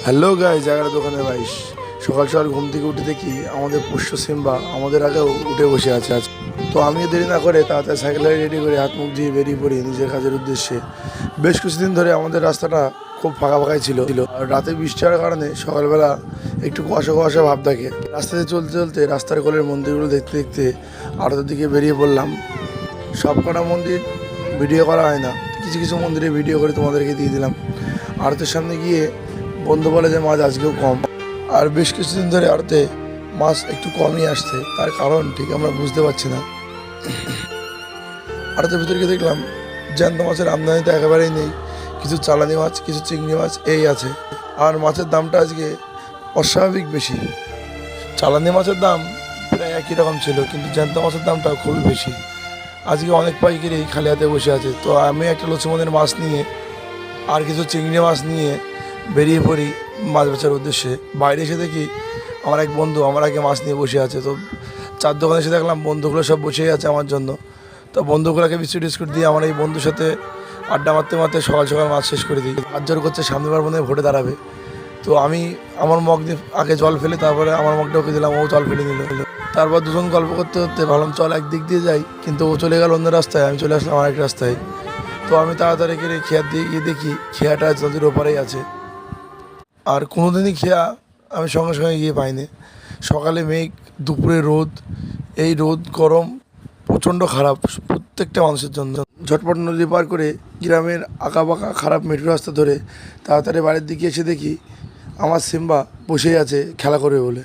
Hello guys, জায়গার দোকানে vice. সকাল সকাল ঘুম থেকে উঠে দেখি আমাদের পোষ্য সিম্বা আমাদের আগেও উঠে বসে আছে আজ। তো আমিও দেরি না করে তাড়াতাড়ি সাইকেল রেডি করে হাত মুখ দিয়ে বেরিয়ে পড়ি নিজের কাজের উদ্দেশ্যে। বেশ কিছুদিন ধরে আমাদের রাস্তাটা খুব ফাঁকা ফাঁকাই ছিল, আর রাতে বৃষ্টি হওয়ার কারণে সকালবেলা একটু কুয়াশা কুয়াশা ভাব থাকে। রাস্তাতে চলতে চলতে রাস্তার কোলের মন্দিরগুলো দেখতে দেখতে আড়তের দিকে বেরিয়ে পড়লাম। সব কটা মন্দির ভিডিও করা হয় না, কিছু কিছু মন্দিরে ভিডিও করে তোমাদেরকে দিয়ে দিলাম। আড়তের সামনে গিয়ে বন্ধু বলে যে মাছ আজকেও কম, আর বেশ কিছুদিন ধরে আড়তে মাছ একটু কমই আসছে। তার কারণ ঠিক আমরা বুঝতে পারছি না। আড়তের ভিতরে গিয়ে দেখলাম জ্যান্ত মাছের আমদানি তো একেবারেই নেই, কিছু চালানি মাছ কিছু চিংড়ি মাছ এই আছে। আর মাছের দামটা আজকে অস্বাভাবিক বেশি। চালানি মাছের দাম প্রায় একই রকম ছিল, কিন্তু জ্যান্ত মাছের দামটা খুবই বেশি। আজকে অনেক পাইকারি খালি হাতে বসে আছে। তো আমি একটা লক্ষ্মণের মাছ নিয়ে আর কিছু চিংড়ি মাছ নিয়ে বেরিয়ে পড়ি মাছ বেচার উদ্দেশ্যে। বাইরে এসে দেখি আমার এক বন্ধু আমার আগে মাছ নিয়ে বসে আছে। তো চার দোকানে এসে দেখলাম বন্ধুগুলো সব বসেই আছে আমার জন্য। তো বন্ধুগুলোকে বিস্কুট টিস্কুট দিয়ে আমার এই বন্ধুর সাথে আড্ডা মারতে মারতে সকাল সকাল মাছ শেষ করে দিই। হাত জোর করছে সামনেবার মনে হয় ভোটে দাঁড়াবে। তো আমি আমার মগ দিয়ে আগে জল ফেলে তারপরে আমার মগটা ওকে দিলাম, ও জল ফেলে নিল। তারপর দুজন গল্প করতে করতে ভাবলাম চল একদিক দিয়ে যাই, কিন্তু ও চলে গেল অন্য রাস্তায়, আমি চলে আসলাম আরেক রাস্তায়। তো আমি তাড়াতাড়ি করে খেয়ার দিয়ে গিয়ে দেখি খেয়াটা নদীর ওপারেই আছে। আর কোনোদিনই খেয়া আমি সঙ্গে সঙ্গে গিয়ে পাইনি। সকালে মেঘ, দুপুরে রোদ, এই রোদ গরম প্রচণ্ড খারাপ প্রত্যেকটা মানুষের জন্য। ঝটপট নদী পার করে গ্রামের আঁকাবাঁকা খারাপ মেট্রো রাস্তা ধরে তাড়াতাড়ি বাড়ির দিকে এসে দেখি আমার সিম্বা বসেই আছে খেলা করবে বলে।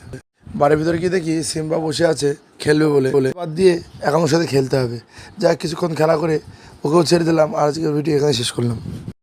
বাড়ির ভিতরে গিয়ে দেখি সিম্বা বসে আছে খেলবে বলে বাদ দিয়ে একাংশের সাথে খেলতে হবে। যা কিছুক্ষণ খেলা করে ওকেও ছেড়ে দিলাম, আর আজকের ভিডিও এখানে শেষ করলাম।